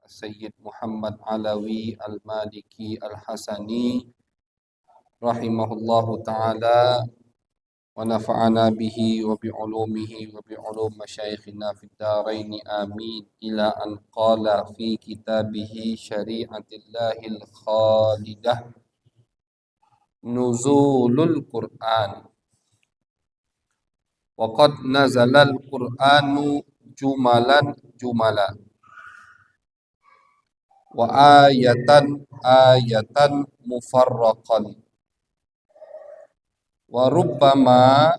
Sayyid Muhammad Alawi Al-Maliki Al-Hasani rahimahullahu ta'ala wa nafa'ana bihi wa bi'ulumihi wa bi'ulum masyayikhina fid daraini amin ila an qala fi kitabihi syari'atillahil khalidah nuzulul Qur'an wa qad nazalal Qur'anu jumalan wa ayatan mufarraqan wa rubbama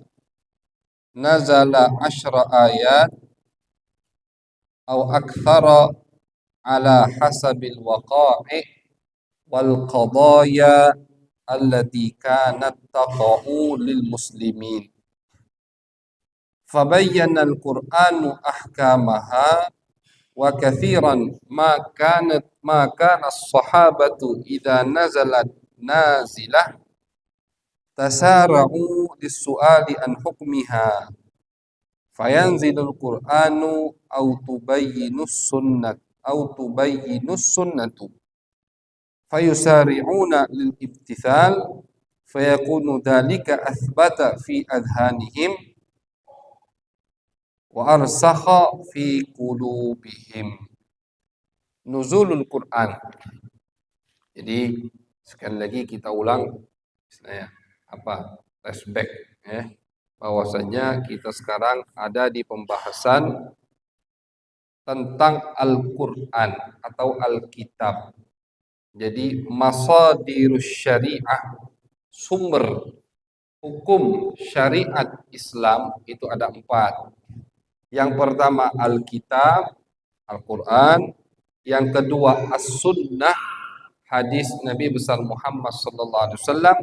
nazala ashra ayat aw akthara ala hasabil waqa'i wal qadaya allati kanat taqa'u lil muslimin fabayyana al-Qur'anu ahkamaha wa kathiran ma kana as-sahabatu idza nazalat nazilah tasara'u lis-su'ali an hukmiha fayanzilul Qur'anu aw tubayyinus sunnatu fayusari'una lil ibtithal fayakunu dhalika athbata fi adhanihim wa arsakha fi qulubihim. Nuzulul Quran. Jadi sekali lagi kita ulang flashback bahwasanya kita sekarang ada di pembahasan tentang Al-Qur'an atau Alkitab. Jadi masadirus syariah, sumber hukum syariat Islam itu ada 4. Yang pertama Alkitab, Al-Quran. Yang kedua As-Sunnah, hadis Nabi besar Muhammad sallallahu alaihi wasallam.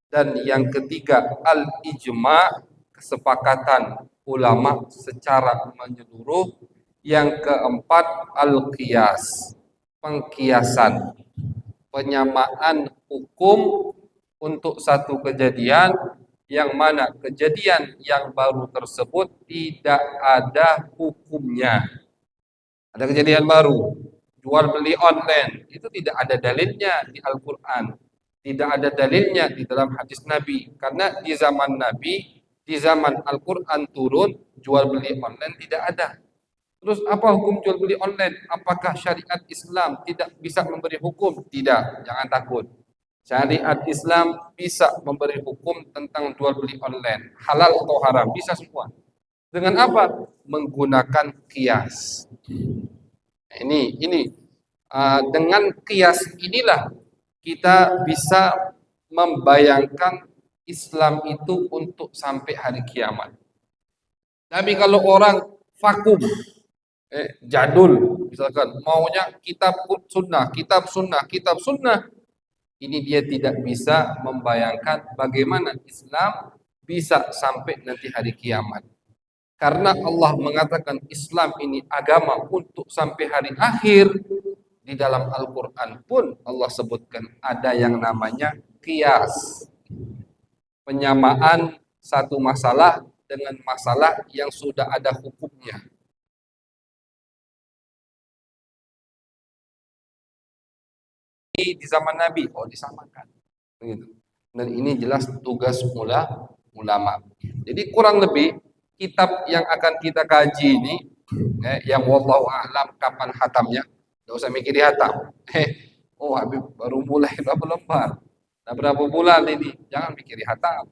Dan yang ketiga Al-Ijma', kesepakatan ulama secara menyeluruh. Yang keempat Al-Qiyas, pengkiasan, penyamaan hukum untuk satu kejadian yang mana kejadian yang baru tersebut tidak ada hukumnya. Ada kejadian baru, jual beli online, itu tidak ada dalilnya di Al-Quran, tidak ada dalilnya di dalam hadis Nabi. Karena di zaman Nabi, di zaman Al-Quran turun, jual beli online tidak ada. Terus apa hukum jual beli online? Apakah syariat Islam tidak bisa memberi hukum? Tidak, jangan takut. Syariat Islam bisa memberi hukum tentang jual beli online, halal atau haram, bisa semua. Dengan apa? Menggunakan qiyas. Ini dengan qiyas inilah kita bisa membayangkan Islam itu untuk sampai hari kiamat. Tapi kalau orang vakum, jadul, misalkan maunya kitab sunnah, ini dia tidak bisa membayangkan bagaimana Islam bisa sampai nanti hari kiamat. Karena Allah mengatakan Islam ini agama untuk sampai hari akhir. Di dalam Al-Quran pun Allah sebutkan ada yang namanya qiyas, penyamaan satu masalah dengan masalah yang sudah ada hukumnya. Di zaman Nabi, disamakan. Begitu. Dan ini jelas tugas ulama. Jadi kurang lebih kitab yang akan kita kaji ini, yang wallahu a'lam kapan hatamnya, nggak usah mikir hatam. Habib baru mulai berapa lembar, nah berapa bulan ini, jangan pikiri hatam.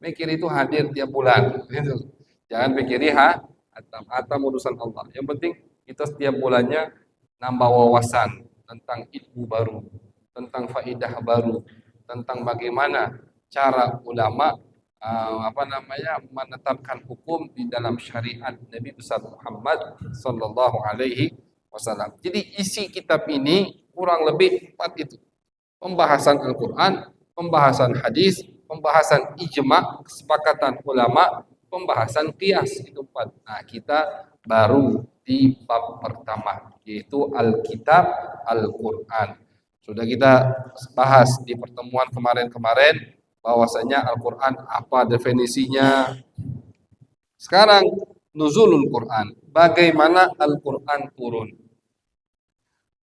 Mikir itu hadir tiap bulan. Gitu. Jangan pikiri hatam urusan Allah. Yang penting kita setiap bulannya nambah wawasan tentang ilmu baru, tentang faidah baru, tentang bagaimana cara ulama menetapkan hukum di dalam syariat Nabi besar Muhammad sallallahu alaihi wasallam. Jadi isi kitab ini kurang lebih 4 itu. Pembahasan Al-Qur'an, pembahasan hadis, pembahasan ijma', kesepakatan ulama, pembahasan qiyas, itu 4. Nah, kita baru di bab pertama, yaitu Alkitab, Al-Quran. Sudah kita bahas di pertemuan kemarin bahwasanya Al-Quran apa definisinya. Sekarang nuzulul Quran, bagaimana Al-Quran turun.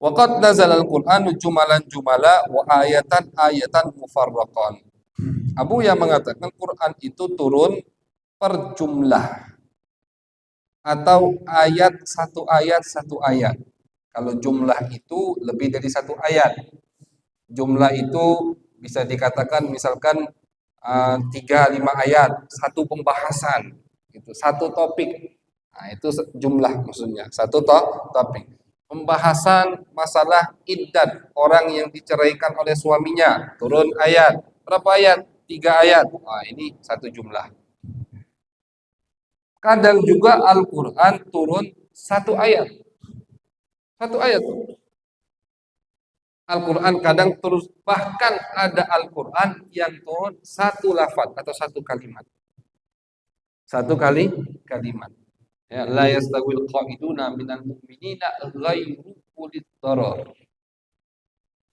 Wa qad nazala al-Qur'anu jumalan jumala wa ayatan ayatan mufarraqan. Abu yang mengatakan Quran itu turun per jumlah atau ayat satu ayat. Kalau jumlah itu lebih dari satu ayat. Jumlah itu bisa dikatakan misalkan 3-5 ayat, satu pembahasan, gitu, satu topik. Nah, itu jumlah maksudnya, satu topik. Pembahasan masalah iddat orang yang diceraikan oleh suaminya, turun ayat. Berapa ayat? 3 ayat. Nah, ini satu jumlah. Kadang juga Al-Quran turun satu ayat. Satu ayat. Al-Quran kadang terus, bahkan ada Al-Quran yang turun satu lafaz atau satu kalimat. Satu kalimat. Ya, la yastawil qa'iduna minal mu'minina ghairu ulit darar.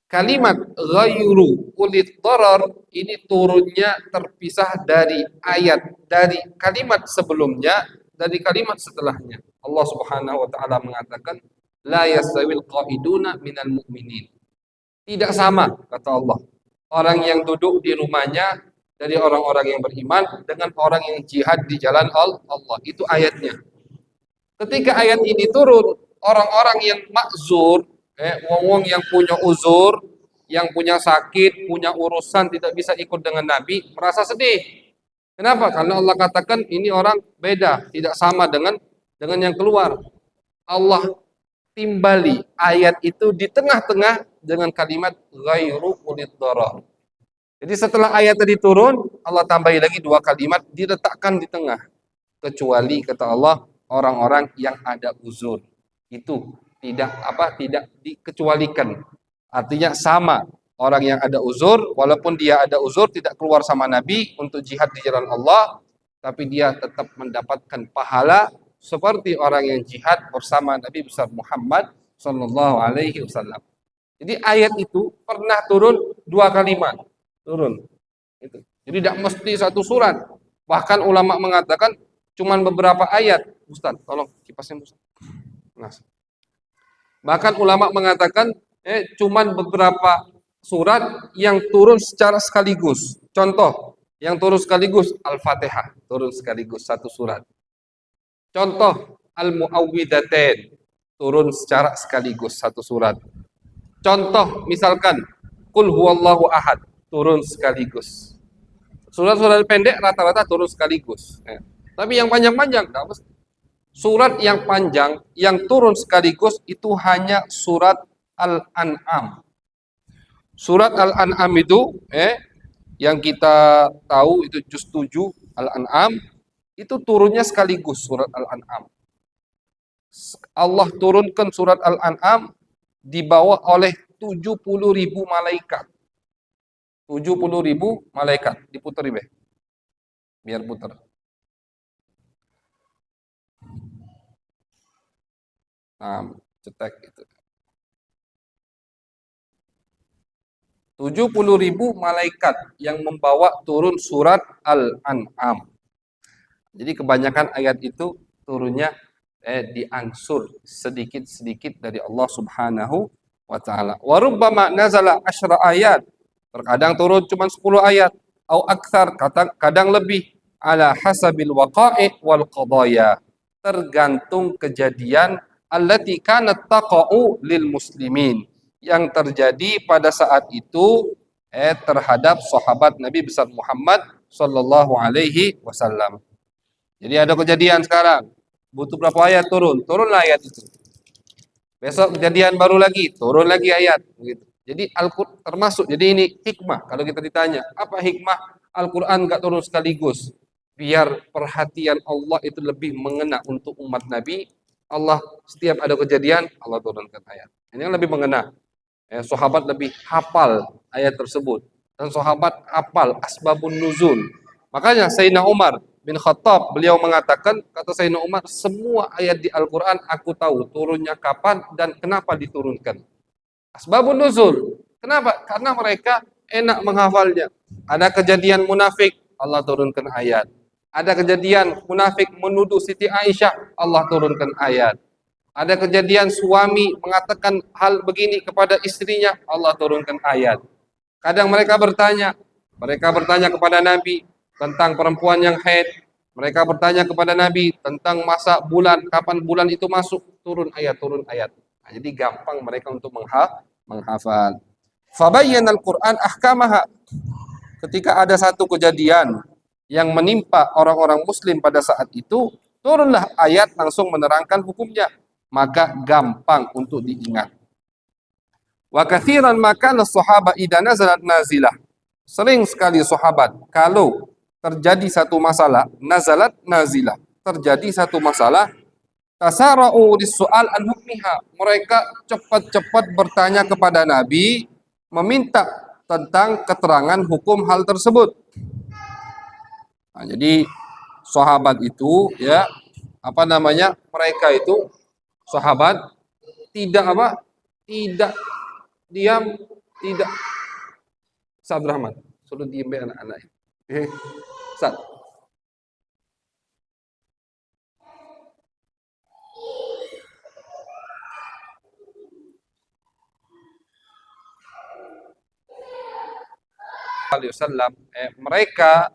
Kalimat ghairu ulit darar ini turunnya terpisah dari dari kalimat sebelumnya, dari kalimat setelahnya. Allah Subhanahu wa taala mengatakan la yastawil qa'iduna minal mu'minin. Tidak sama, kata Allah, orang yang duduk di rumahnya dari orang-orang yang beriman dengan orang yang jihad di jalan Allah. Itu ayatnya. Ketika ayat ini turun, orang-orang yang makzur, wong-wong yang punya uzur, yang punya sakit, punya urusan, tidak bisa ikut dengan Nabi, merasa sedih. Kenapa? Karena Allah katakan ini orang beda, tidak sama dengan yang keluar. Allah timbali ayat itu di tengah-tengah dengan kalimat ghairu ulid darar. Jadi setelah ayat tadi turun, Allah tambahi lagi 2 kalimat diletakkan di tengah. Kecuali kata Allah orang-orang yang ada uzur. Itu tidak dikecualikan. Artinya sama, orang yang ada uzur walaupun dia ada uzur tidak keluar sama Nabi untuk jihad di jalan Allah, tapi dia tetap mendapatkan pahala seperti orang yang jihad bersama Nabi besar Muhammad sallallahu alaihi wasallam. Jadi ayat itu pernah turun 2 kalimat. Turun. Itu. Jadi tidak mesti satu surat. Bahkan ulama mengatakan cuman beberapa ayat. Ustaz, tolong kipasnya Ustaz. Nah. Bahkan ulama mengatakan cuman beberapa surat yang turun secara sekaligus. Contoh, yang turun sekaligus Al-Fatihah, turun sekaligus satu surat. Contoh, Al-Mu'awwidhatain, turun secara sekaligus satu surat. Contoh, misalkan Qul huwallahu ahad, turun sekaligus. Surat-surat pendek rata-rata turun sekaligus. Tapi yang panjang-panjang, surat yang panjang yang turun sekaligus itu hanya surat Al-An'am. Surat Al-An'am itu yang kita tahu itu juz 7 Al-An'am itu turunnya sekaligus surat Al-An'am. Allah turunkan surat Al-An'am dibawa oleh 70.000 malaikat. 70.000 malaikat. Diputar ibe. Biar putar. Nah, cetek itu. 70.000 malaikat yang membawa turun surat Al-An'am. Jadi kebanyakan ayat itu turunnya diansur sedikit-sedikit dari Allah Subhanahu wa taala. Wa rubbama nazala 10 ayat. Terkadang turun cuma 10 ayat atau aktsar, kadang lebih ala hasabil waqa'i' wal qadaya. Tergantung kejadian allati kanat taqa'u lil muslimin yang terjadi pada saat itu terhadap sahabat Nabi besar Muhammad sallallahu alaihi wasallam. Jadi ada kejadian sekarang, butuh berapa ayat turun? Turunlah ayat itu. Besok kejadian baru lagi, turun lagi ayat. Begitu. Jadi Al-Quran termasuk, jadi ini hikmah. Kalau kita ditanya, apa hikmah Al-Quran nggak turun sekaligus? Biar perhatian Allah itu lebih mengena untuk umat Nabi. Allah setiap ada kejadian, Allah turunkan ayat. Ini yang lebih mengena. Sahabat lebih hafal ayat tersebut. Dan sahabat hafal asbabun nuzul. Makanya Sayyidina Umar bin Khattab, beliau mengatakan, kata Sayyidina Umar, semua ayat di Al-Quran aku tahu turunnya kapan dan kenapa diturunkan. Asbabun nuzul. Kenapa? Karena mereka enak menghafalnya. Ada kejadian munafik, Allah turunkan ayat. Ada kejadian munafik menuduh Siti Aisyah, Allah turunkan ayat. Ada kejadian suami mengatakan hal begini kepada istrinya, Allah turunkan ayat. Kadang mereka bertanya kepada Nabi tentang perempuan yang haid. Mereka bertanya kepada Nabi tentang masa bulan, kapan bulan itu masuk, turun ayat, turun ayat. Nah, jadi gampang mereka untuk menghafal. Fabayyana al-Qur'an ahkamaha. Ketika ada satu kejadian yang menimpa orang-orang muslim pada saat itu, turunlah ayat langsung menerangkan hukumnya. Maka gampang untuk diingat. Wa katsiran makana as-sahaba idza nazalat nazilah. Sering sekali sahabat kalau terjadi satu masalah, nazalat nazilah. Terjadi satu masalah, tasara'u lis-su'al an hukmiha. Mereka cepat-cepat bertanya kepada Nabi, meminta tentang keterangan hukum hal tersebut. Nah, jadi sahabat itu ya apa namanya? Mereka itu sahabat tidak apa? Tidak diam, tidak Sabrahman. Suruh diam anak-anak. Ustaz. Wasallam, mereka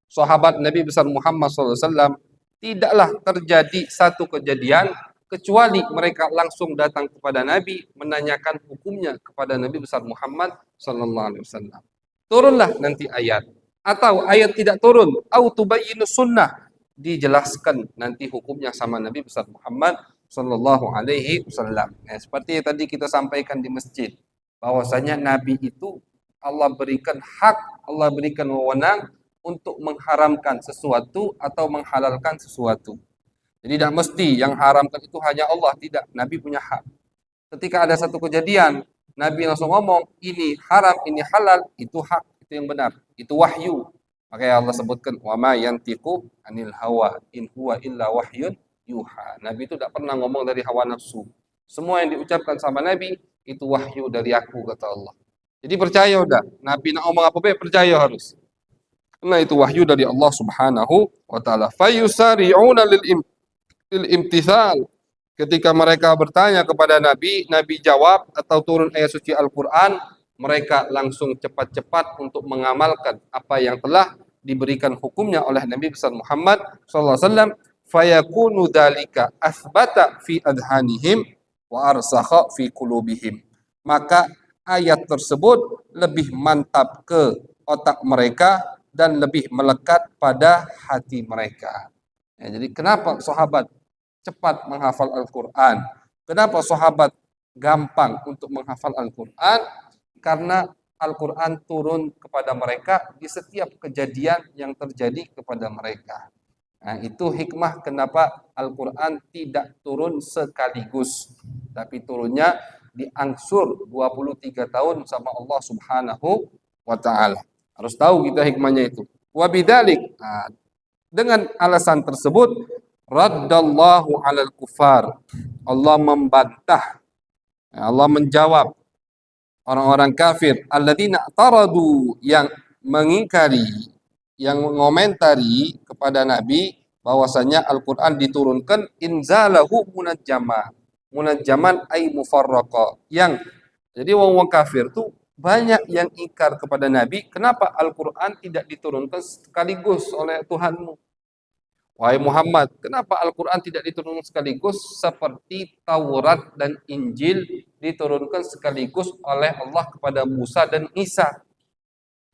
sahabat Nabi besar Muhammad SAW tidaklah terjadi satu kejadian kecuali mereka langsung datang kepada Nabi menanyakan hukumnya kepada Nabi besar Muhammad SAW. Turunlah nanti ayat atau ayat tidak turun, au tubayyinu sunnah, dijelaskan nanti hukumnya sama Nabi besar Muhammad Sallallahu Alaihi Wasallam. Seperti yang tadi kita sampaikan di masjid, bahwasanya Nabi itu Allah berikan hak, Allah berikan wewenang untuk mengharamkan sesuatu atau menghalalkan sesuatu. Jadi tidak mesti yang haramkan itu hanya Allah, tidak. Nabi punya hak. Ketika ada satu kejadian, Nabi langsung ngomong, ini haram, ini halal, itu hak, itu yang benar. Itu wahyu. Makanya Allah sebutkan, wa ma yantiqu anil hawa in huwa illa wahyun yuha. Nabi itu tidak pernah ngomong dari hawa nafsu. Semua yang diucapkan sama Nabi itu wahyu dari aku, kata Allah. Jadi percaya udah, Nabi nak ngomong apa baik percaya harus. Karena itu wahyu dari Allah Subhanahu wa taala. Fayusari'una lil imtithal. Ketika mereka bertanya kepada Nabi, Nabi jawab atau turun ayat suci Al-Qur'an, mereka langsung cepat-cepat untuk mengamalkan apa yang telah diberikan hukumnya oleh Nabi besar Muhammad sallallahu alaihi wasallam. Fayakunu dzalika asbata fi adhanihim wa arsakha fi qulubihim. Maka ayat tersebut lebih mantap ke otak mereka dan lebih melekat pada hati mereka. Ya, jadi kenapa sahabat cepat menghafal Al-Quran? Kenapa sahabat gampang untuk menghafal Al-Quran? Karena Al-Quran turun kepada mereka di setiap kejadian yang terjadi kepada mereka. Nah, itu hikmah kenapa Al-Quran tidak turun sekaligus, tapi turunnya diangsur 23 tahun sama Allah Subhanahu wa taala. Harus tahu kita hikmahnya itu. Wa bidzalik, dengan alasan tersebut, raddallahu 'alal kufar. Allah membantah, Allah menjawab orang-orang kafir alladzina taradu, yang mengingkari, yang mengomentari kepada Nabi bahwasanya Al-Qur'an diturunkan inzalahu munajjaman ay mufarraqa, yang jadi wong-wong kafir tuh banyak yang ingkar kepada Nabi, kenapa Al-Qur'an tidak diturunkan sekaligus oleh Tuhanmu? Wahai Muhammad, kenapa Al-Quran tidak diturunkan sekaligus seperti Taurat dan Injil diturunkan sekaligus oleh Allah kepada Musa dan Isa?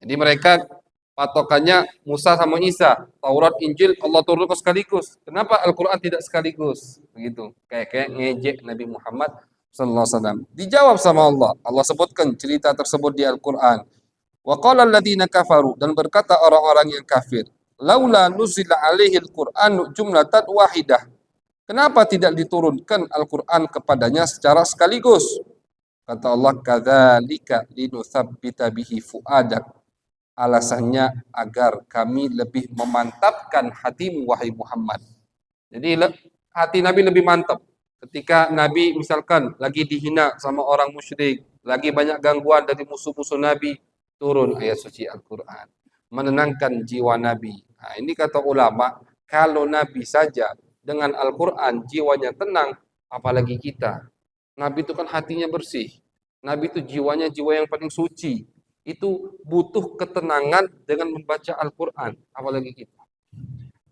Jadi mereka patokannya Musa sama Isa, Taurat, Injil Allah turunkan sekaligus. Kenapa Al-Quran tidak sekaligus? Begitu, kayak ngejek Nabi Muhammad sallallahu alaihi wasallam. Dijawab sama Allah. Allah sebutkan cerita tersebut di Al-Quran. Wa qala alladziina kafaru, dan berkata orang-orang yang kafir, laula nuzila alaihi al-Qur'an jumlatan wahidah. Kenapa tidak diturunkan Al-Qur'an kepadanya secara sekaligus? Kata Allah, kadzalika linutsabbita bihi fuadak. Alasannya agar kami lebih memantapkan hatimu wahai Muhammad. Jadi hati Nabi lebih mantap. Ketika Nabi misalkan lagi dihina sama orang musyrik, lagi banyak gangguan dari musuh-musuh Nabi, turun ayat suci Al-Quran, menenangkan jiwa Nabi. Nah, ini kata ulama, kalau Nabi saja dengan Al-Quran jiwanya tenang, apalagi kita. Nabi itu kan hatinya bersih. Nabi itu jiwanya jiwa yang paling suci. Itu butuh ketenangan dengan membaca Al-Quran, apalagi kita.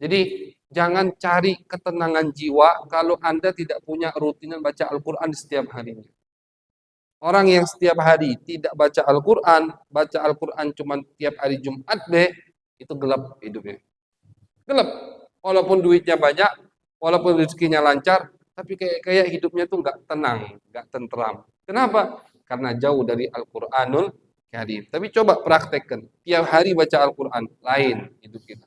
Jadi jangan cari ketenangan jiwa kalau Anda tidak punya rutinan baca Al-Quran setiap harinya. Orang yang setiap hari tidak baca Al-Quran cuma tiap hari Jumat deh, itu gelap hidupnya. Gelap. Walaupun duitnya banyak, walaupun rezekinya lancar, tapi kayak hidupnya tuh nggak tenang, nggak tentram. Kenapa? Karena jauh dari Al-Quranul Karim. Tapi coba praktekkan. Tiap hari baca Al-Quran, lain hidup kita.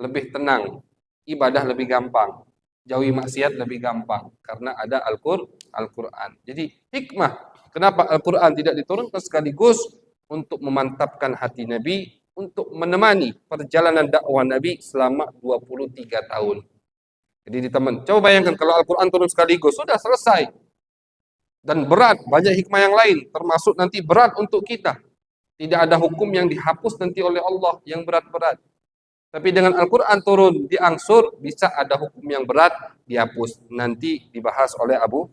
Lebih tenang. Ibadah lebih gampang. Jauhi maksiat lebih gampang. Karena ada Al-Quran. Jadi hikmah. Kenapa Al-Quran tidak diturunkan sekaligus untuk memantapkan hati Nabi, untuk menemani perjalanan dakwah Nabi selama 23 tahun. Jadi teman, coba bayangkan kalau Al-Quran turun sekaligus, sudah selesai. Dan berat, banyak hikmah yang lain, termasuk nanti berat untuk kita. Tidak ada hukum yang dihapus nanti oleh Allah yang berat-berat. Tapi dengan Al-Quran turun diangsur, bisa ada hukum yang berat dihapus. Nanti dibahas oleh Abu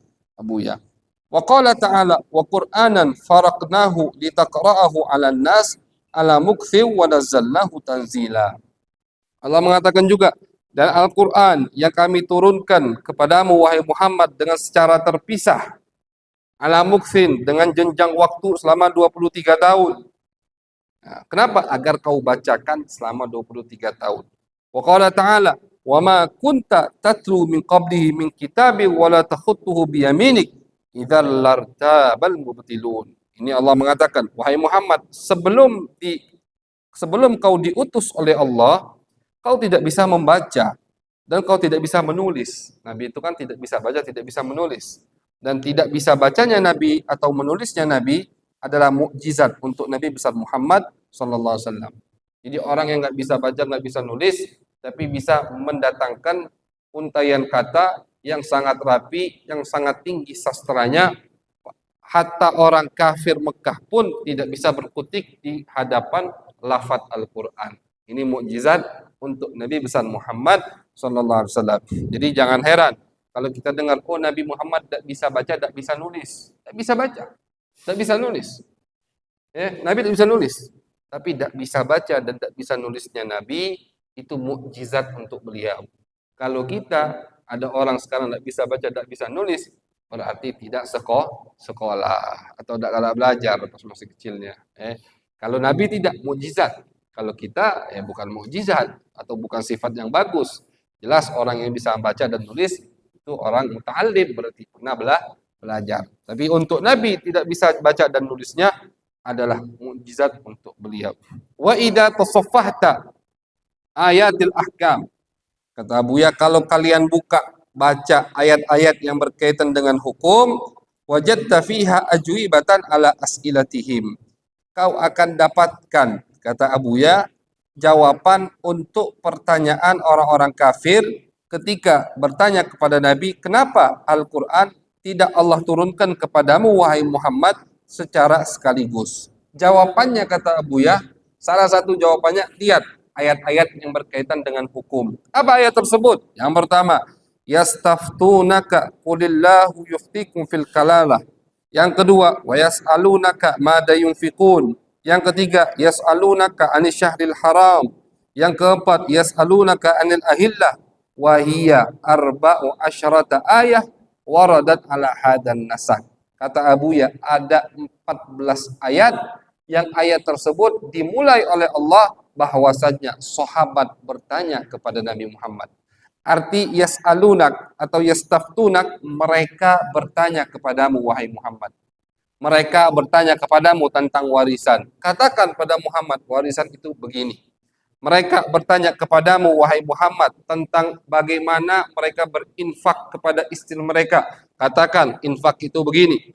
Ya. Wa qala ta'ala wa Qur'anan faraqnahu litaqra'ahu 'alan nas ala mukthiw wa nazzalnahu tanzila. Allah mengatakan juga, dan Al-Quran yang kami turunkan kepadamu wahai Muhammad dengan secara terpisah, ala mukthin, dengan jenjang waktu selama 23 tahun. Nah, kenapa? Agar kau bacakan selama 23 tahun. Wa qala ta'ala wa ma kunta tatlu min qablihi min kitabin wa la takhutuhu bi yaminik idzal lartabal mubtilun. Ini Allah mengatakan, wahai Muhammad, sebelum kau diutus oleh Allah, kau tidak bisa membaca dan kau tidak bisa menulis. Nabi itu kan tidak bisa baca, tidak bisa menulis. Dan tidak bisa bacanya Nabi atau menulisnya Nabi adalah mukjizat untuk Nabi besar Muhammad sallallahu alaihi wasallam. Jadi orang yang nggak bisa baca, nggak bisa nulis, tapi bisa mendatangkan untaian kata yang sangat rapi, yang sangat tinggi sastranya, hatta orang kafir Mekah pun tidak bisa berkutik di hadapan lafaz Al-Quran. Ini mukjizat untuk Nabi besar Muhammad sallallahu alaihi wasallam. Jadi jangan heran kalau kita dengar, oh Nabi Muhammad tidak bisa baca, tidak bisa nulis. Tidak bisa baca, tidak bisa nulis. Nabi tidak bisa nulis. Tapi tidak bisa baca dan tidak bisa nulisnya Nabi, itu mukjizat untuk beliau. Kalau kita, ada orang sekarang tidak bisa baca, tidak bisa nulis, berarti tidak sekolah atau tidak kalah belajar pas masih kecilnya. Kalau Nabi tidak, mukjizat. Kalau kita, bukan mukjizat atau bukan sifat yang bagus. Jelas orang yang bisa baca dan nulis itu orang muta'allim, berarti pernah belajar. Tapi untuk Nabi tidak bisa baca dan nulisnya adalah mukjizat untuk beliau. Wa idza tasaffahta ayatil ahkam. Kata Abuya, kalau kalian baca ayat-ayat yang berkaitan dengan hukum, wajadta fiha ajwibatan ala as'ilatihim. Kau akan dapatkan, kata Abuya, jawaban untuk pertanyaan orang-orang kafir ketika bertanya kepada Nabi, kenapa Al-Quran tidak Allah turunkan kepadamu wahai Muhammad secara sekaligus? Jawabannya, kata Abuya, salah satu jawabannya, lihat ayat-ayat yang berkaitan dengan hukum. Apa ayat tersebut? Yang pertama, yastaftunaka qulillahu yuftikum fil kalalah. Yang kedua, wa yas'alunaka mada yunfiqun. Yang ketiga, yas'alunaka anis syahril haram. Yang keempat, yas'alunaka anil ahillah. Wa hiya arba'u asyrata ayah waradat ala hadan nasak. Kata Abuya, ada 14 ayat yang ayat tersebut dimulai oleh Allah bahwasanya sahabat bertanya kepada Nabi Muhammad. Arti yas'alunak atau yastaftunak, mereka bertanya kepadamu wahai Muhammad. Mereka bertanya kepadamu tentang warisan. Katakan pada Muhammad, warisan itu begini. Mereka bertanya kepadamu wahai Muhammad tentang bagaimana mereka berinfak kepada istri mereka. Katakan infak itu begini.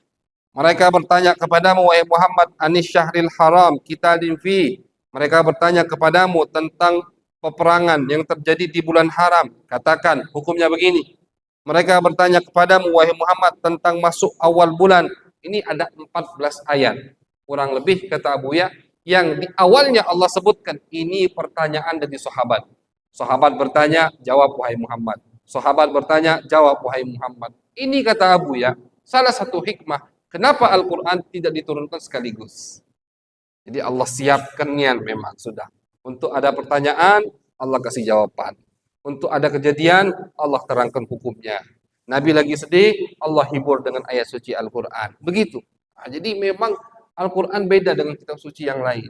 Mereka bertanya kepadamu wahai Muhammad anis syahril haram qitalin fi. Mereka bertanya kepadamu tentang peperangan yang terjadi di bulan haram. Katakan hukumnya begini. Mereka bertanya kepadamu wahai Muhammad tentang masuk awal bulan. Ini ada 14 ayat. Kurang lebih, kata Abuya, yang di awalnya Allah sebutkan ini pertanyaan dari sahabat. Sahabat bertanya, jawab wahai Muhammad. Sahabat bertanya, jawab wahai Muhammad. Ini kata Abu ya, salah satu hikmah kenapa Al-Quran tidak diturunkan sekaligus. Jadi Allah siapkannya memang sudah. Untuk ada pertanyaan, Allah kasih jawaban. Untuk ada kejadian, Allah terangkan hukumnya. Nabi lagi sedih, Allah hibur dengan ayat suci Al-Quran. Begitu. Nah, jadi memang Al-Quran beda dengan kitab suci yang lain.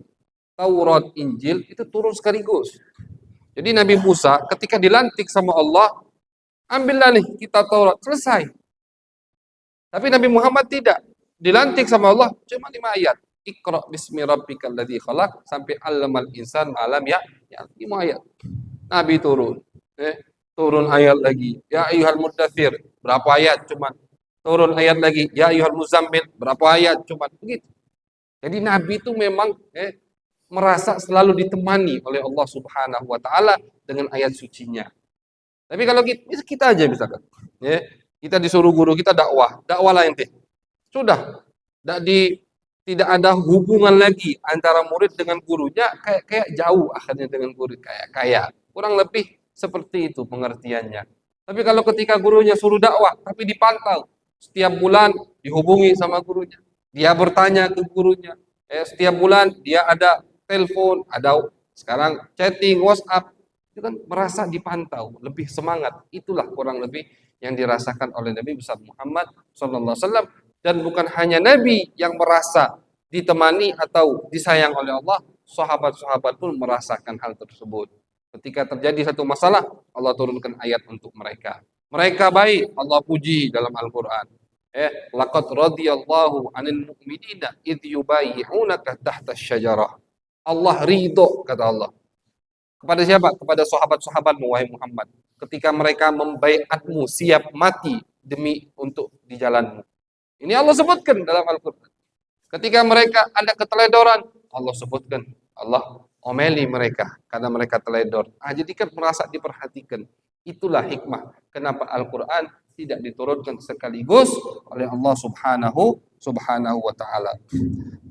Taurat, Injil itu turun sekaligus. Jadi Nabi Musa ketika dilantik sama Allah, ambillah nih kita Taurat, selesai. Tapi Nabi Muhammad tidak. Dilantik sama Allah cuma 5 ayat. Iqra bismi rabbikal ladzi khalaq sampai 'allamal insan ma'lam ya. 5 ayat. Nabi turun. Turun ayat lagi. Ya ayyuhal muddatsir. Berapa ayat cuma. Turun ayat lagi. Ya ayyuhal muzammil. Berapa ayat cuma. Begitu. Jadi Nabi itu memang merasa selalu ditemani oleh Allah Subhanahu wa taala dengan ayat sucinya. Tapi kalau kita aja misalkan, kita disuruh guru kita dakwah lah ente. Sudah, tidak ada hubungan lagi antara murid dengan gurunya, kayak jauh akhirnya dengan murid, kayak kurang lebih seperti itu pengertiannya. Tapi kalau ketika gurunya suruh dakwah, tapi dipantau setiap bulan dihubungi sama gurunya, dia bertanya ke gurunya, setiap bulan dia ada telepon, ada sekarang chatting, WhatsApp, itu kan merasa dipantau, lebih semangat. Itulah kurang lebih yang dirasakan oleh Nabi besar Muhammad SAW. Dan bukan hanya Nabi yang merasa ditemani atau disayang oleh Allah, sahabat-sahabat pun merasakan hal tersebut. Ketika terjadi satu masalah, Allah turunkan ayat untuk mereka. Mereka baik, Allah puji dalam Al-Quran. Laqad radiyallahu 'anil mu'minina idh yubayyi'unaka tahta asy-syajarah. Allah ridho, kata Allah. Kepada siapa? Kepada sahabat-sahabatmu, wahai Muhammad. Ketika mereka membaiatmu, siap mati demi untuk di jalanmu. Ini Allah sebutkan dalam Al-Quran. Ketika mereka ada keteledoran, Allah sebutkan. Allah omeli mereka karena mereka teledor. Jadi kan merasa diperhatikan. Itulah hikmah kenapa Al-Quran tidak diturunkan sekaligus oleh Allah Subhanahu wa taala.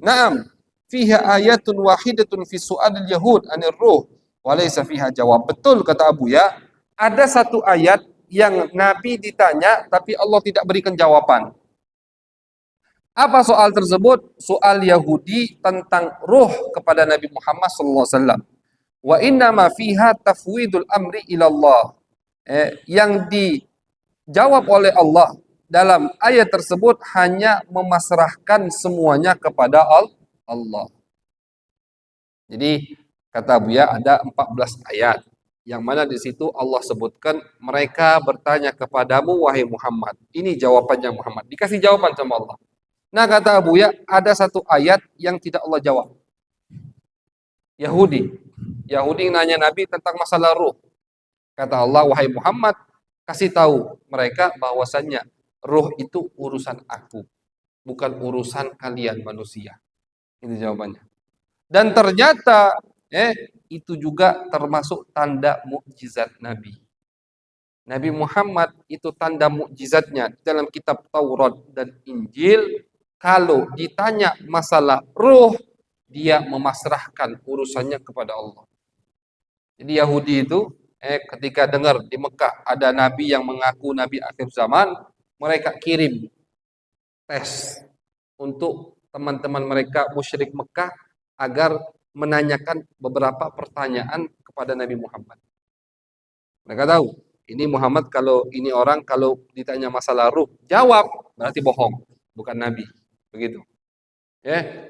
Naam, fiha ayatun wahidatun fi su'alil yahud anir ruh walaysa fiha jawab. Betul kata Abu ya, ada satu ayat yang Nabi ditanya tapi Allah tidak berikan jawaban. Apa soal tersebut? Soal Yahudi tentang ruh kepada Nabi Muhammad SAW. Wa inna ma fiha tafwidul amri ilallah. Yang dijawab oleh Allah dalam ayat tersebut hanya memasrahkan semuanya kepada Allah. Jadi kata Buya ada 14 ayat. Yang mana di situ Allah sebutkan mereka bertanya kepadamu wahai Muhammad. Ini jawabannya Muhammad. Dikasih jawaban sama Allah. Nah kata Abu ya, ada satu ayat yang tidak Allah jawab. Yahudi nanya Nabi tentang masalah ruh. Kata Allah, wahai Muhammad, kasih tahu mereka bahwasannya ruh itu urusan aku, bukan urusan kalian manusia. Ini jawabannya. Dan ternyata itu juga termasuk tanda mukjizat Nabi. Nabi Muhammad itu tanda mukjizatnya dalam kitab Taurat dan Injil. Kalau ditanya masalah ruh, dia memasrahkan urusannya kepada Allah. Jadi Yahudi itu ketika dengar di Mekah ada nabi yang mengaku nabi akhir zaman, mereka kirim tes untuk teman-teman mereka musyrik Mekah agar menanyakan beberapa pertanyaan kepada Nabi Muhammad. Mereka tahu, ini Muhammad kalau ini orang kalau ditanya masalah ruh, jawab berarti bohong, bukan nabi. Begitu.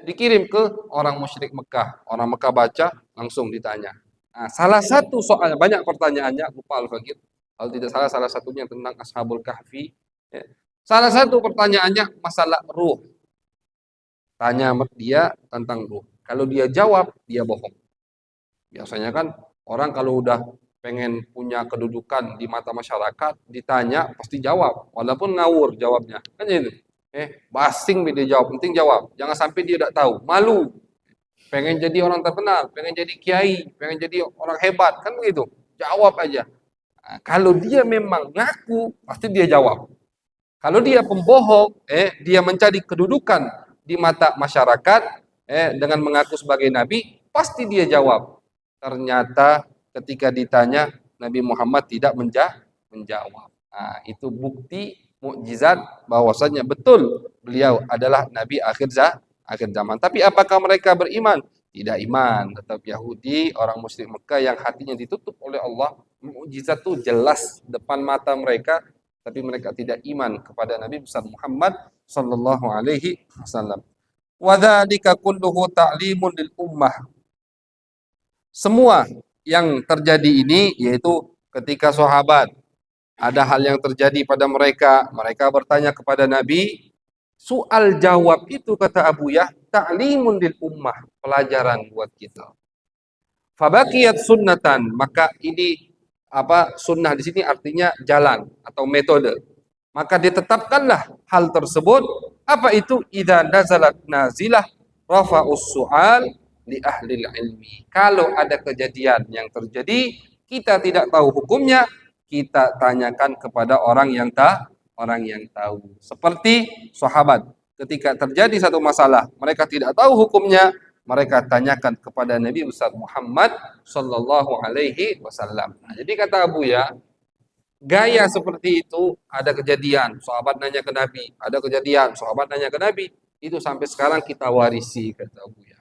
Dikirim ke orang musyrik Mekah. Orang Mekah baca, langsung ditanya. Nah, salah satu soal, banyak pertanyaannya, lupa Al-Fakir. Kalau tidak salah satunya tentang Ashabul Kahfi. Salah satu pertanyaannya masalah ruh. Tanya dia tentang ruh. Kalau dia jawab, dia bohong. Biasanya kan orang kalau udah pengen punya kedudukan di mata masyarakat, ditanya pasti jawab. Walaupun ngawur jawabnya. Kan itu. Basing dia jawab, penting jawab. Jangan sampai dia tidak tahu, malu. Pengen jadi orang terkenal, pengen jadi kiai, pengen jadi orang hebat, kan begitu. Jawab aja. Nah, kalau dia memang ngaku, pasti dia jawab. Kalau dia pembohong, dia mencari kedudukan di mata masyarakat, dengan mengaku sebagai nabi, pasti dia jawab. Ternyata ketika ditanya, Nabi Muhammad tidak menjawab. Nah, itu bukti mukjizat bahwasanya betul beliau adalah nabi akhir zaman. Tapi apakah mereka beriman? Tidak iman. Tetap Yahudi, orang musyrik Mekah yang hatinya ditutup oleh Allah. Mukjizat itu jelas depan mata mereka, tapi mereka tidak iman kepada Nabi besar Muhammad sallallahu alaihi wasallam. Wa dzalika kulluhu ta'limun lil ummah. Semua yang terjadi ini yaitu ketika sahabat ada hal yang terjadi pada mereka, mereka bertanya kepada Nabi, soal jawab itu kata Abu Yah, ta'limun lil ummah, pelajaran buat kita. Fabaqiyat sunnatan, maka ini sunnah di sini artinya jalan atau metode. Maka ditetapkanlah hal tersebut. Apa itu? Idza nazalat nazilah rafa'us su'al li ahli ilmi. Kalau ada kejadian yang terjadi, kita tidak tahu hukumnya, kita tanyakan kepada orang yang tahu. Seperti sahabat, ketika terjadi satu masalah, mereka tidak tahu hukumnya, mereka tanyakan kepada Nabi besar Muhammad sallallahu alaihi wasallam. Nah, jadi kata Abu Ya, gaya seperti itu ada kejadian, sahabat nanya ke Nabi, ada kejadian, sahabat nanya ke Nabi, itu sampai sekarang kita warisi kata Abu Ya.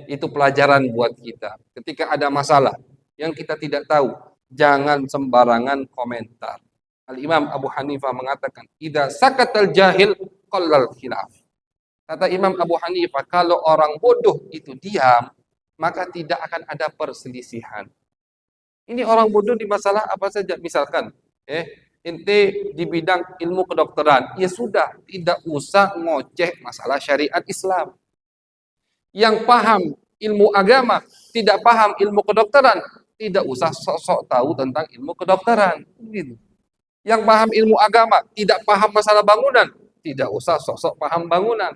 Itu pelajaran buat kita. Ketika ada masalah yang kita tidak tahu, jangan sembarangan komentar. Al-Imam Abu Hanifah mengatakan, "Idza sakatal jahil qallal khilaf." Kata Imam Abu Hanifah, kalau orang bodoh itu diam, maka tidak akan ada perselisihan. Ini orang bodoh di masalah apa saja, misalkan, ente di bidang ilmu kedokteran, ya sudah, tidak usah ngoceh masalah syariat Islam. Yang paham ilmu agama, tidak paham ilmu kedokteran, tidak usah sok-sok tahu tentang ilmu kedokteran. Gitu. Yang paham ilmu agama, tidak paham masalah bangunan, tidak usah sok-sok paham bangunan.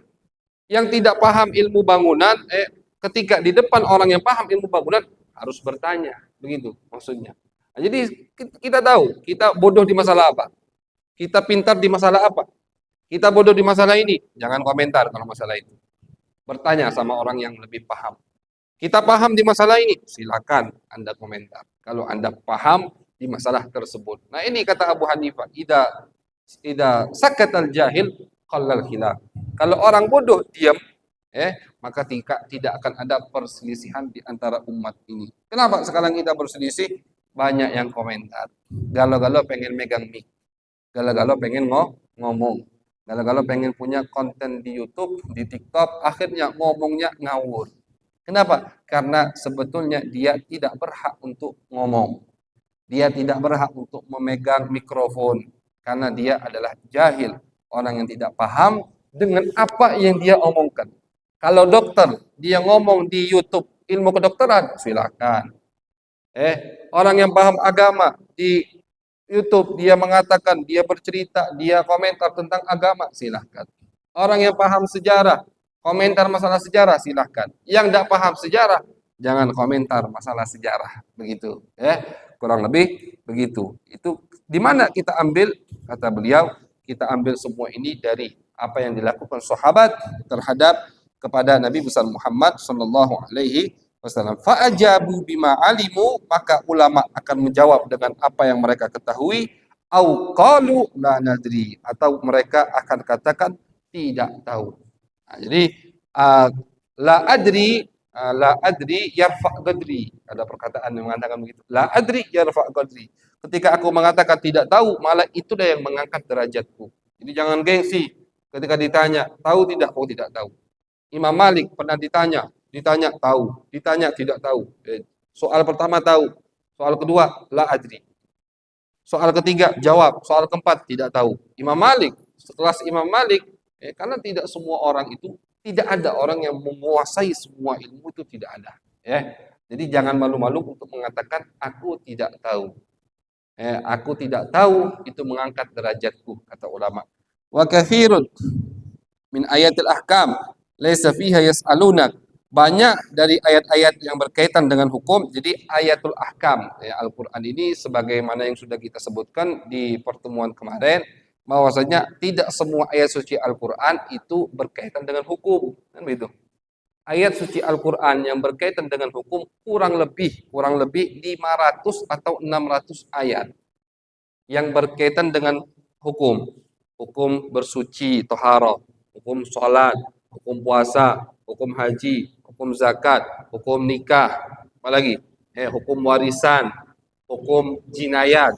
Yang tidak paham ilmu bangunan, ketika di depan orang yang paham ilmu bangunan harus bertanya, begitu maksudnya. Nah, jadi kita tahu kita bodoh di masalah apa, kita pintar di masalah apa, kita bodoh di masalah ini, jangan komentar kalau masalah itu. Bertanya sama orang yang lebih paham. Kita paham di masalah ini, silakan Anda komentar. Kalau Anda paham di masalah tersebut. Nah ini kata Abu Hanifah, ida sakatal jahil qallal khilaf. Kalau orang bodoh diam, maka tidak akan ada perselisihan di antara umat ini. Kenapa sekarang kita berselisih? Banyak yang komentar. Galau-galau pengen megang mic. Galau-galau pengen ngomong. Galau-galau pengen punya konten di YouTube, di TikTok, akhirnya ngomongnya ngawur. Kenapa? Karena sebetulnya dia tidak berhak untuk ngomong. Dia tidak berhak untuk memegang mikrofon. Karena dia adalah jahil. Orang yang tidak paham dengan apa yang dia omongkan. Kalau dokter, dia ngomong di YouTube ilmu kedokteran, silakan. Orang yang paham agama di YouTube, dia mengatakan, dia bercerita, dia komentar tentang agama, silahkan. Orang yang paham sejarah, komentar masalah sejarah, silahkan. Yang tidak paham sejarah, jangan komentar masalah sejarah. Begitu. Kurang lebih begitu. Itu di mana kita ambil, kata beliau, kita ambil semua ini dari apa yang dilakukan sahabat terhadap kepada Nabi besar Muhammad sallallahu alaihi wasallam. Fa'ajabu bima alimu, maka ulama akan menjawab dengan apa yang mereka ketahui, au qalu la nadri, atau mereka akan katakan tidak tahu. Nah, jadi la adri yarfa qadri. Ada perkataan yang mengatakan begitu. La adri yarfa qadri. Ketika aku mengatakan tidak tahu, malah itu yang mengangkat derajatku. Jadi jangan gengsi ketika ditanya, tahu tidak? Oh tidak tahu. Imam Malik pernah ditanya tahu, ditanya tidak tahu. Soal pertama tahu, soal kedua la adri. Soal ketiga jawab, soal keempat tidak tahu. Imam Malik, sekelas Imam Malik, karena tidak semua orang itu, tidak ada orang yang menguasai semua ilmu itu, tidak ada. Jadi jangan malu-malu untuk mengatakan aku tidak tahu. Aku tidak tahu itu mengangkat derajatku, kata ulama. Wa katsirun min ayatil ahkam laisa fiha yas'alunak. Banyak dari ayat-ayat yang berkaitan dengan hukum. Jadi ayatul ahkam, Al-Quran ini sebagaimana yang sudah kita sebutkan di pertemuan kemarin, bahwasanya tidak semua ayat suci Al-Quran itu berkaitan dengan hukum, kan begitu. Ayat suci Al-Quran yang berkaitan dengan hukum kurang lebih 500 atau 600 ayat yang berkaitan dengan hukum. hukum bersuci, toharoh, hukum sholat, hukum puasa, hukum haji, hukum zakat, hukum nikah, apalagi, hukum warisan, hukum jinayat,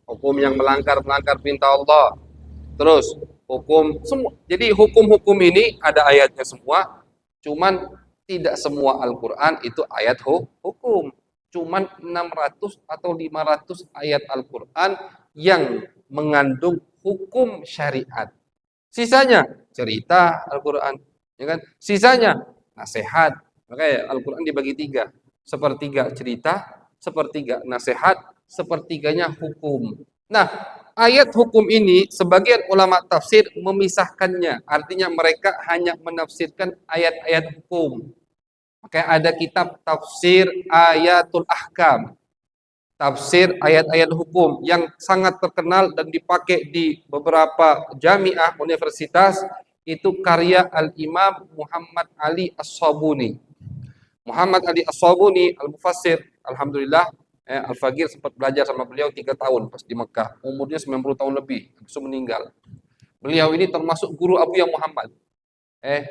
hukum yang melanggar perintah Allah, terus hukum semua. Jadi hukum-hukum ini ada ayatnya semua, cuman tidak semua Al-Quran itu ayat hukum. Cuman 600 atau 500 ayat Al-Quran yang mengandung hukum syariat. Sisanya cerita Al-Quran, ya kan? Sisanya nasihat. Makanya Al-Quran dibagi tiga, sepertiga cerita, sepertiga nasihat, sepertiganya hukum. Nah, ayat hukum ini sebagian ulama tafsir memisahkannya, artinya mereka hanya menafsirkan ayat-ayat hukum. Makanya ada kitab tafsir ayatul ahkam, tafsir ayat-ayat hukum yang sangat terkenal dan dipakai di beberapa jamiah universitas, itu karya Al-Imam Muhammad Ali As-Sabuni. Muhammad Ali As-Sabuni Al-Mufassir, alhamdulillah, Al-Faqir sempat belajar sama beliau 3 tahun pas di Mekah. Umurnya 90 tahun lebih, habis meninggal. Beliau ini termasuk guru Abu Ya Muhammad.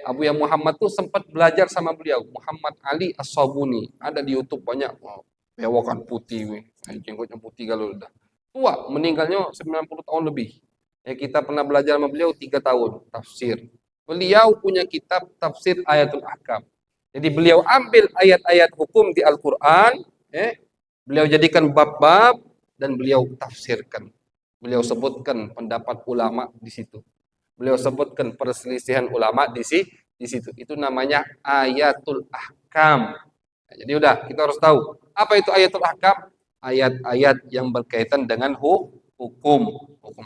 Abu Ya Muhammad tuh sempat belajar sama beliau, Muhammad Ali As-Sabuni. Ada di YouTube banyak. Wow, bewokan putih, jenggotnya putih kalau udah tua, meninggalnya 90 tahun lebih. Kita pernah belajar sama beliau 3 tahun tafsir. Beliau punya kitab tafsir Ayatul Ahkam. Jadi beliau ambil ayat-ayat hukum di Al-Quran, beliau jadikan bab-bab dan beliau tafsirkan. Beliau sebutkan pendapat ulama di situ. Beliau sebutkan perselisihan ulama di situ. Itu namanya ayatul ahkam. Nah, jadi udah kita harus tahu apa itu ayatul ahkam. Ayat-ayat yang berkaitan dengan hukum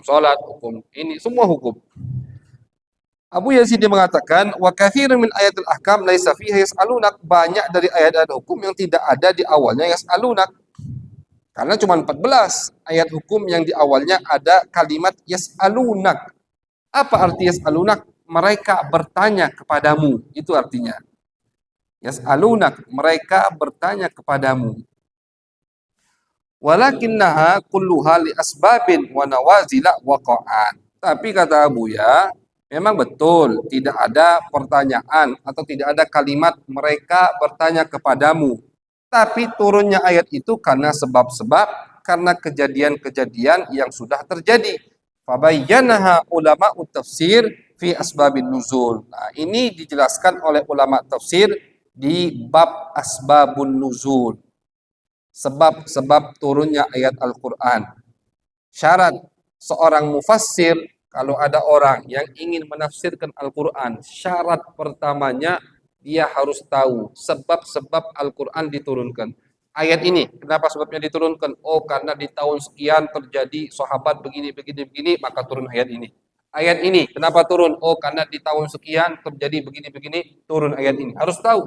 sholat, hukum ini, semua hukum. Abu Yazid mengatakan, wa katsirun min ayatul ahkam laisa fiha yas'alunak, banyak dari ayat-ayat hukum yang tidak ada di awalnya yas'alunak. Karena cuma 14 ayat hukum yang di awalnya ada kalimat yas'alunak. Apa arti yas'alunak? Mereka bertanya kepadamu. Itu artinya. Yas'alunak, mereka bertanya kepadamu. Walakinnaha kulluha li asbabin wa nawazila waqa'an. Tapi kata Abu Ya, memang betul tidak ada pertanyaan atau tidak ada kalimat mereka bertanya kepadamu. Tapi turunnya ayat itu karena sebab-sebab, karena kejadian-kejadian yang sudah terjadi. Fabayyanaha ulama tafsir fi asbabin nuzul. Nah, ini dijelaskan oleh ulama tafsir di bab asbabun nuzul. Sebab-sebab turunnya ayat Al-Quran. Syarat seorang mufassir, kalau ada orang yang ingin menafsirkan Al-Quran, syarat pertamanya dia harus tahu sebab-sebab Al-Quran diturunkan. Ayat ini, kenapa sebabnya diturunkan? Oh, karena di tahun sekian terjadi sahabat begini, maka turun ayat ini. Ayat ini, kenapa turun? Oh, karena di tahun sekian terjadi begini, turun ayat ini. Harus tahu.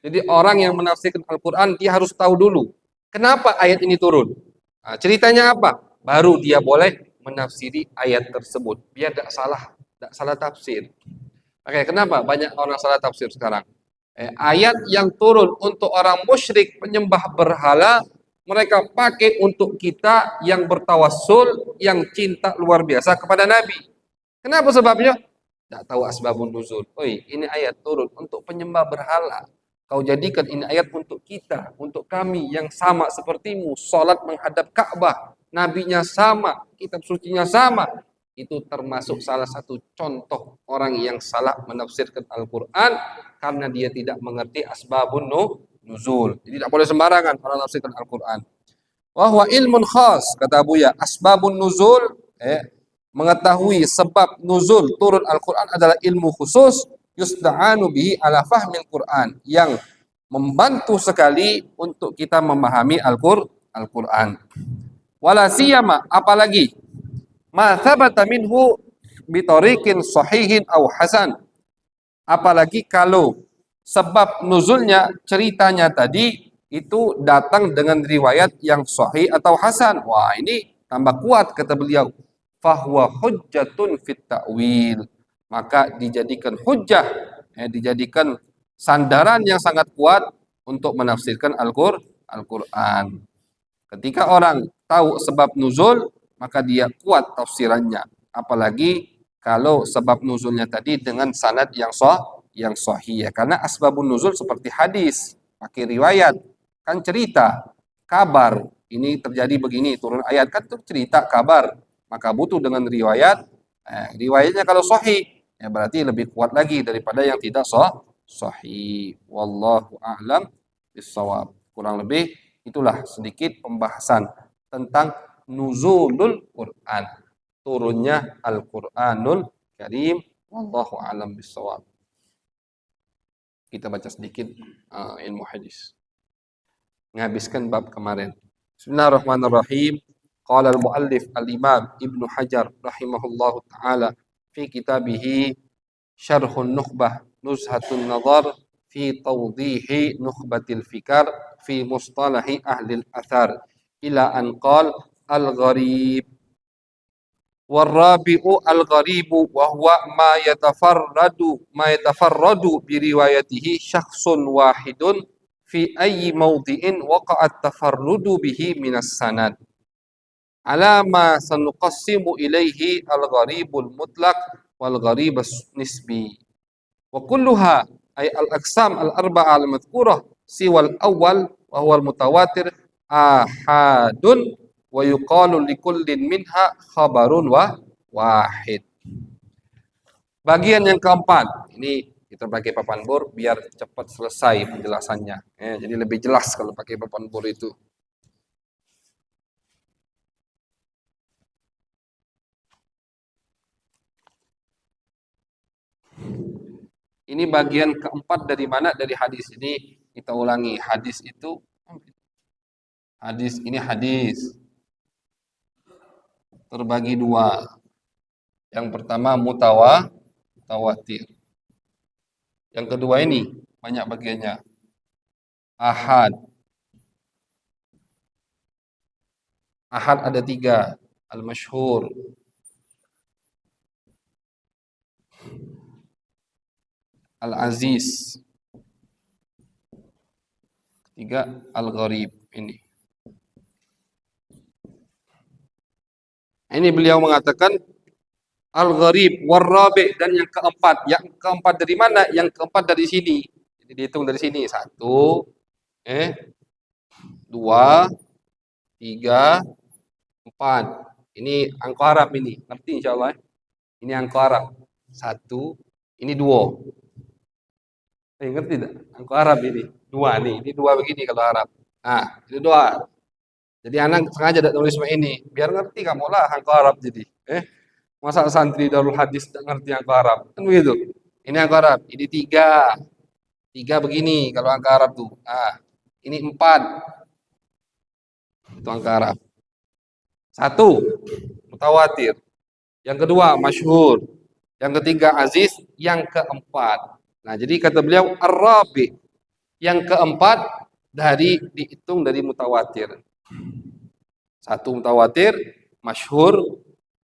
Jadi orang yang menafsirkan Al-Quran, dia harus tahu dulu, kenapa ayat ini turun. Nah, ceritanya apa? Baru dia boleh menafsiri ayat tersebut. Biar tidak salah tafsir. Oke, kenapa banyak orang salah tafsir sekarang? Ayat yang turun untuk orang musyrik penyembah berhala, mereka pakai untuk kita yang bertawassul, yang cinta luar biasa kepada Nabi. Kenapa sebabnya? Tidak tahu asbabun nuzul. Oi, ini ayat turun untuk penyembah berhala. Kau jadikan ini ayat untuk kita, untuk kami yang sama sepertimu, salat menghadap Ka'bah, nabinya sama, kitab sucinya sama. Itu termasuk salah satu contoh orang yang salah menafsirkan Al-Quran karena dia tidak mengerti asbabun nuzul. Jadi tidak boleh sembarangan orang menafsirkan Al-Quran. Wahwa ilmun khas, kata Buya, asbabun nuzul, mengetahui sebab nuzul turun Al-Quran adalah ilmu khusus yusta'anu bihi ala fahmil Quran, yang membantu sekali untuk kita memahami Al-Quran. Wala siyama, apalagi ma thabata minhu bitariqin sahihin aw hasan. Apalagi kalau sebab nuzulnya, ceritanya tadi itu datang dengan riwayat yang sahih atau hasan. Wah, ini tambah kuat kata beliau. Fahuwa hujjatun fit ta'wil. Maka dijadikan hujjah, dijadikan sandaran yang sangat kuat untuk menafsirkan Al-Quran. Ketika orang tahu sebab nuzul, maka dia kuat tafsirannya. Apalagi kalau sebab nuzulnya tadi dengan sanad yang sahih ya. Karena asbabun nuzul seperti hadis, pakai riwayat, kan cerita, kabar, ini terjadi begini, turun ayat kan itu cerita kabar. Maka butuh dengan riwayat. Riwayatnya kalau sahih ya berarti lebih kuat lagi daripada yang tidak sahih. Wallahu a'lam bissawab. Kurang lebih itulah sedikit pembahasan tentang nuzulul Quran, turunnya Al-Qur'anul Karim. Wallahu a'lam bissawab. Kita baca sedikit ilmu hadis. Menghabiskan bab kemarin. Bismillahirrahmanirrahim. Qala al-muallif al-Imam Ibnu Hajar rahimahullahu taala fi kitabih Syarhun Nukhbah Nuzhatun Nadhar fi tawdihi nukhbatil fikar fi mustalahi ahli al-athar ila an qala al-gharib warrabi'u al-gharibu wa huwa ma yatafarradu bi riwayatihi syakhsun wahidun fi ayyi mawdi'in waqa'at tafarrudu bihi minas sanad ala ma sanuqassimu ilaihi al-gharibul mutlaq wal gharibus nisbi wa kulluha ay al-aqsam al-arba'ah al-madhkurah siwal awwal wa huwa al-mutawatir ahadun wa yuqalu likullin minha khabarun wahid. Bagian yang keempat, ini kita pakai papan bor biar cepat selesai penjelasannya. Jadi lebih jelas kalau pakai papan bor itu. Ini bagian keempat dari mana? Dari hadis ini kita ulangi. Hadis itu hadis terbagi dua. Yang pertama mutawatir. Yang kedua ini banyak bagiannya. Ahad. Ahad ada 3. Al-masyhur. Al-aziz. Ketiga al-gharib ini. Ini beliau mengatakan al-gharib warrabi dan yang keempat. Yang keempat dari mana? Yang keempat dari sini. Jadi dihitung dari sini. 1, 2, 3, 4. Ini angka Arab ini. Ngerti insyaallah. Ini angka Arab. 1, ini 2. Ngerti tidak? Angka Arab ini. 2 nih. Ini 2 begini kalau Arab. Nah, ini 2. Jadi anak sengaja tidak tulis ini, biar ngerti kamu lah angka Arab jadi. Masa santri Darul Hadis tidak ngerti angka Arab? Kan begitu. Ini angka Arab, ini 3. 3 begini kalau angka Arab tuh. Nah, ini 4. Itu angka Arab. 1, mutawatir. Yang kedua, masyhur. Yang ketiga, aziz. Yang keempat. Nah, jadi kata beliau, ar-rabi. Yang keempat dihitung dari mutawatir. 1 mutawatir, masyhur.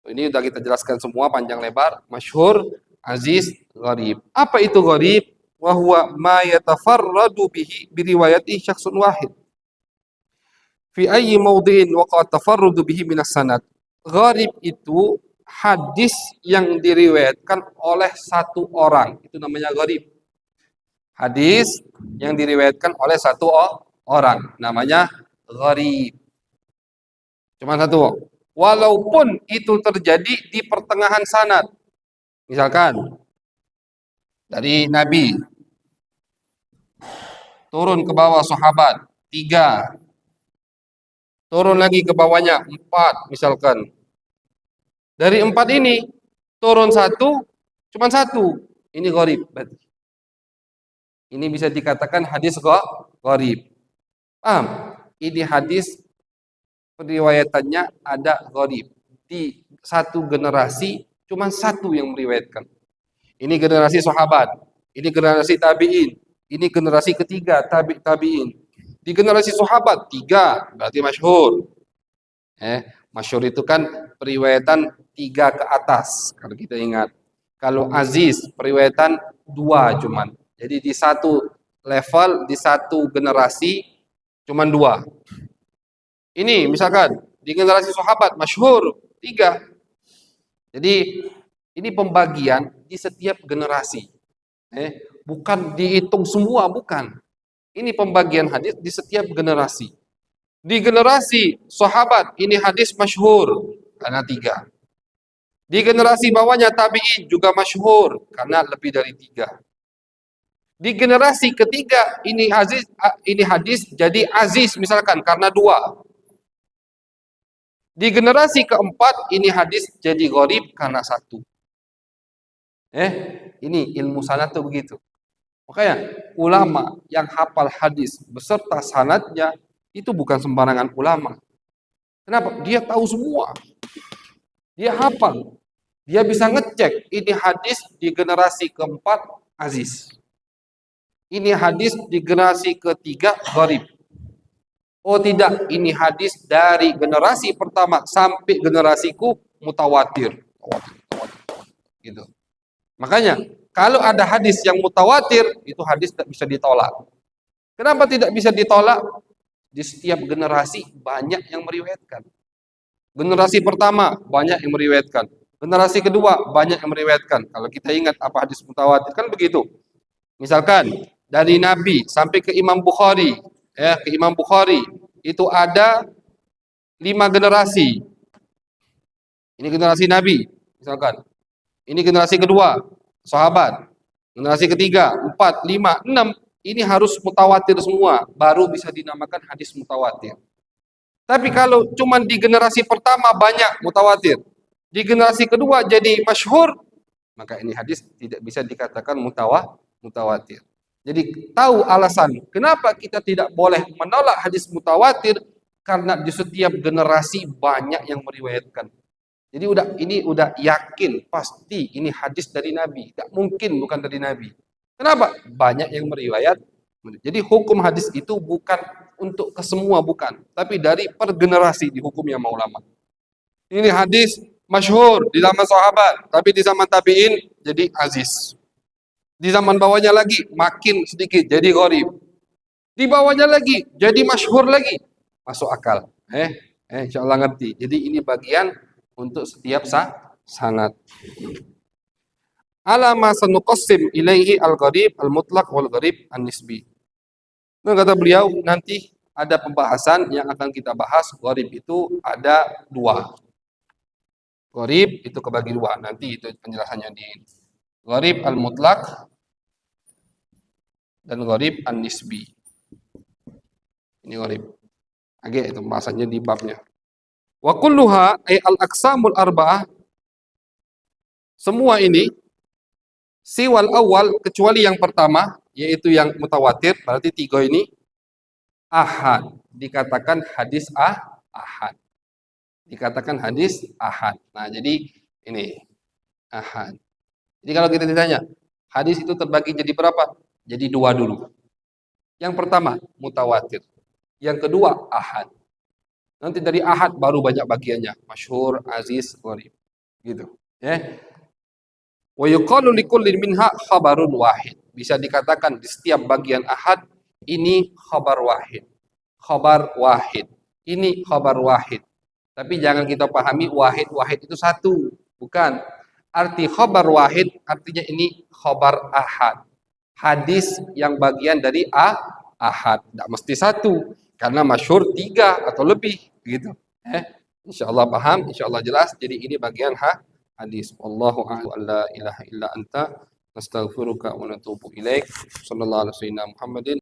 Ini sudah kita jelaskan semua panjang lebar. Masyhur, aziz, gharib. Apa itu gharib? Wa huwa ma yatafarradu bihi biriwayati syakhsun wahid. Fi ayyi mawdhi'in waqa'a tafarrudu bihi minas sanad. Gharib itu hadis yang diriwayatkan oleh satu orang. Itu namanya gharib. Hadis yang diriwayatkan oleh satu orang. Namanya gharib. Cuma satu. Walaupun itu terjadi di pertengahan sanad. Misalkan dari Nabi turun ke bawah sahabat 3. Turun lagi ke bawahnya 4 misalkan. Dari 4 ini turun 1, cuma 1. Ini gharib. Ini bisa dikatakan hadis gharib. Paham? Ini hadis periwayatannya ada gharib. Di satu generasi cuma 1 yang meriwayatkan. Ini generasi sahabat, ini generasi tabi'in, ini generasi ketiga tabi'in. Di generasi sahabat 3 berarti masyhur. Masyhur itu kan periwayatan 3 ke atas kalau kita ingat. Kalau aziz periwayatan 2 cuman. Jadi di satu level, di satu generasi cuman 2. Ini misalkan di generasi sahabat masyhur 3. Jadi ini pembagian di setiap generasi. Bukan dihitung semua, bukan. Ini pembagian hadis di setiap generasi. Di generasi sahabat ini hadis masyhur karena 3. Di generasi bawahnya tabi'in juga masyhur karena lebih dari 3. Di generasi ketiga ini hadis jadi aziz misalkan karena 2. Di generasi keempat ini hadis jadi gharib karena 1. Ini ilmu sanad tuh begitu. Makanya ulama yang hafal hadis beserta sanadnya itu bukan sembarangan ulama. Kenapa? Dia tahu semua. Dia hafal. Dia bisa ngecek ini hadis di generasi keempat aziz. Ini hadis di generasi ketiga gharib. Oh tidak, ini hadis dari generasi pertama sampai generasiku mutawatir. Gitu. Makanya kalau ada hadis yang mutawatir, itu hadis tidak bisa ditolak. Kenapa tidak bisa ditolak? Di setiap generasi banyak yang meriwayatkan. Generasi pertama banyak yang meriwayatkan. Generasi kedua banyak yang meriwayatkan. Kalau kita ingat apa hadis mutawatir kan begitu. Misalkan dari Nabi sampai ke Imam Bukhari, ke Imam Bukhari itu ada 5 generasi. Ini generasi Nabi, misalkan. Ini generasi kedua, sahabat. Generasi ketiga, 4, 5, 6. Ini harus mutawatir semua, baru bisa dinamakan hadis mutawatir. Tapi kalau cuma di generasi pertama banyak mutawatir, di generasi kedua jadi masyhur, maka ini hadis tidak bisa dikatakan mutawatir. Jadi tahu alasan kenapa kita tidak boleh menolak hadis mutawatir, karena di setiap generasi banyak yang meriwayatkan. Jadi ini udah yakin pasti ini hadis dari Nabi, tidak mungkin bukan dari Nabi. Kenapa? Banyak yang meriwayat. Jadi hukum hadis itu bukan untuk kesemua, bukan, tapi dari per generasi dihukumnya sama ulama. Ini hadis masyhur di zaman sahabat, tapi di zaman tabi'in jadi aziz. Di zaman bawahnya lagi makin sedikit jadi gharib. Di bawahnya lagi jadi masyhur lagi. Masuk akal. Insyaallah ngerti. Jadi ini bagian untuk setiap sanad. Alama sanuqassim ilaihi al-gharib al-mutlaq wal gharib an-nisbi. Nah, kata beliau nanti ada pembahasan yang akan kita bahas. Gharib itu ada 2. Gharib itu kebagi 2. Nanti itu penjelasannya di gharib al-mutlaq dan gharib an-nisbi. Ini gharib. Agak itu bahasanya di babnya. Wa kulluha ay al-aqsamul arba'ah. Semua ini siwal awal kecuali yang pertama yaitu yang mutawatir, berarti 3 ini ahad, dikatakan hadis ahad. Dikatakan hadis ahad. Nah, jadi ini ahad. Jadi kalau kita ditanya, hadis itu terbagi jadi berapa? Jadi 2 dulu. Yang pertama mutawatir. Yang kedua ahad. Nanti dari ahad baru banyak bagiannya, masyhur, aziz, gharib. Gitu, ya. Wa yuqalu likullin minha khabarun wahid. Bisa dikatakan di setiap bagian ahad ini khabar wahid. Khabar wahid. Ini khabar wahid. Tapi jangan kita pahami wahid itu 1, bukan. Arti khabar wahid artinya ini khabar ahad. Hadis yang bagian dari ahad. Tidak mesti 1, karena masyhur 3 atau lebih gitu. Insyaallah paham, insyaallah jelas. Jadi ini bagian hadis. Wallahu a'lam, la ilaha illa anta nastaghfiruka wa natubu ilaik. Sallallahu alaihi wasallam Muhammadin